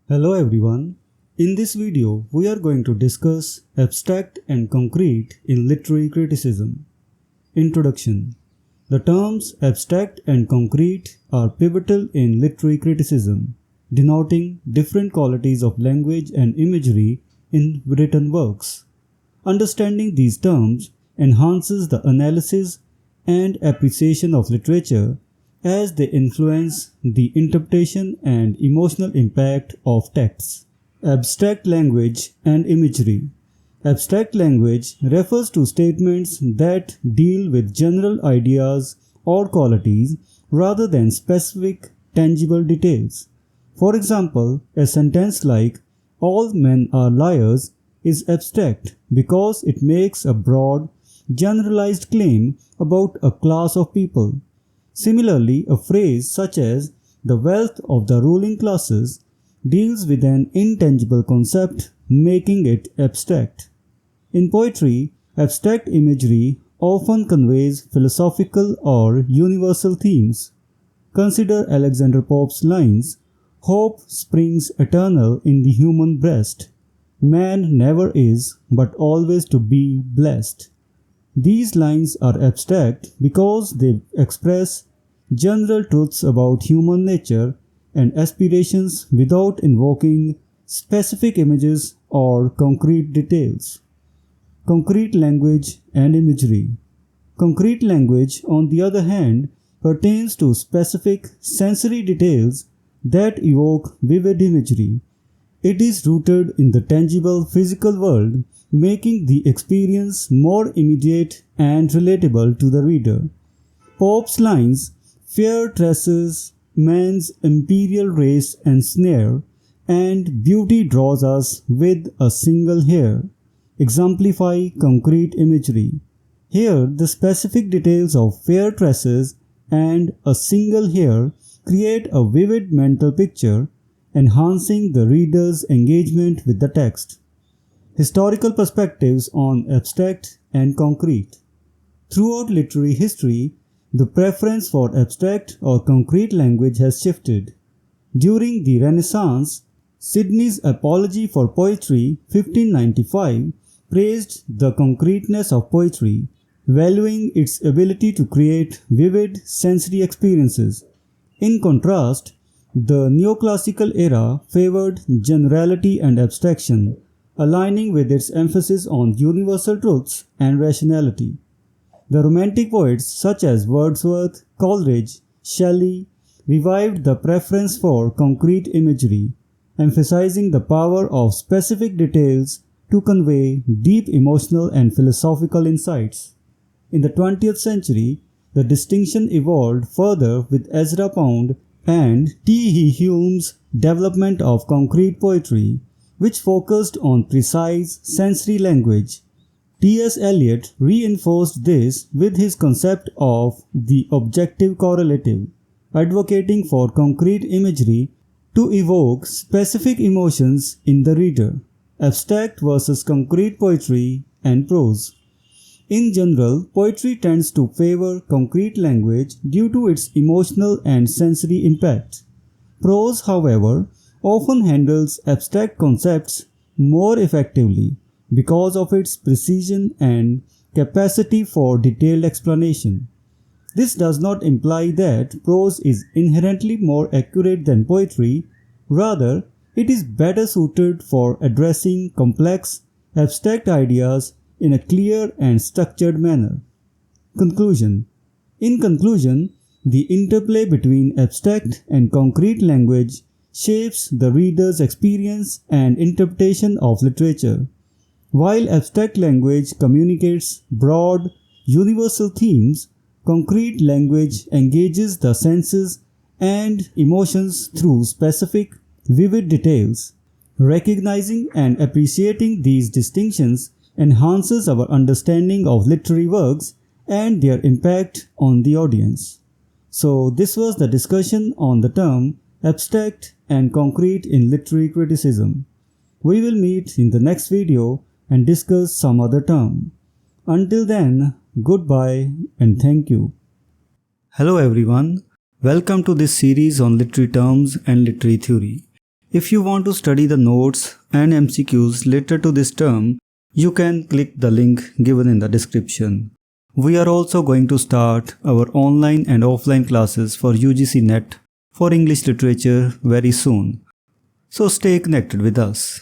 Hello everyone. In this video, we are going to discuss abstract and concrete in literary criticism. Introduction. The terms abstract and concrete are pivotal in literary criticism, denoting different qualities of language and imagery in written works. Understanding these terms enhances the analysis and appreciation of literature as they influence the interpretation and emotional impact of texts. Abstract language and imagery. Abstract language refers to statements that deal with general ideas or qualities rather than specific, tangible details. For example, a sentence like, "All men are liars," is abstract because it makes a broad, generalized claim about a class of people. Similarly, a phrase such as "the wealth of the ruling classes" deals with an intangible concept, making it abstract. In poetry, abstract imagery often conveys philosophical or universal themes. Consider Alexander Pope's lines, "Hope springs eternal in the human breast. Man never is, but always to be blessed." These lines are abstract because they express general truths about human nature and aspirations without invoking specific images or concrete details. Concrete language and imagery. Concrete language, on the other hand, pertains to specific sensory details that evoke vivid imagery. It is rooted in the tangible physical world, making the experience more immediate and relatable to the reader. Pope's lines, "Fair tresses, man's imperial race ensnare, and beauty draws us with a single hair," exemplify concrete imagery. Here, the specific details of fair tresses and a single hair create a vivid mental picture, enhancing the reader's engagement with the text. Historical perspectives on abstract and concrete. Throughout literary history, the preference for abstract or concrete language has shifted. During the Renaissance, Sidney's Apology for Poetry, 1595, praised the concreteness of poetry, valuing its ability to create vivid sensory experiences. In contrast, the neoclassical era favored generality and abstraction, aligning with its emphasis on universal truths and rationality. The Romantic poets such as Wordsworth, Coleridge, Shelley revived the preference for concrete imagery, emphasizing the power of specific details to convey deep emotional and philosophical insights. In the 20th century, the distinction evolved further with EzraPound and T. Hume's development of concrete poetry, which focused on precise sensory language. T.S. Eliot reinforced this with his concept of the objective correlative, advocating for concrete imagery to evoke specific emotions in the reader. Abstract versus concrete poetry and prose. In general, poetry tends to favor concrete language due to its emotional and sensory impact. Prose, however, often handles abstract concepts more effectively because of its precision and capacity for detailed explanation. This does not imply that prose is inherently more accurate than poetry, rather, it is better suited for addressing complex, abstract ideas in a clear and structured manner. Conclusion. In conclusion, the interplay between abstract and concrete language shapes the reader's experience and interpretation of literature. While abstract language communicates broad, universal themes, concrete language engages the senses and emotions through specific, vivid details. Recognizing and appreciating these distinctions enhances our understanding of literary works and their impact on the audience. So, this was the discussion on the term abstract and concrete in literary criticism. We will meet in the next video and discuss some other term. Until then, goodbye and thank you. Hello everyone, welcome to this series on literary terms and literary theory. If you want to study the notes and MCQs related to this term, you can click the link given in the description. We are also going to start our online and offline classes for UGC NET for English literature very soon. So stay connected with us.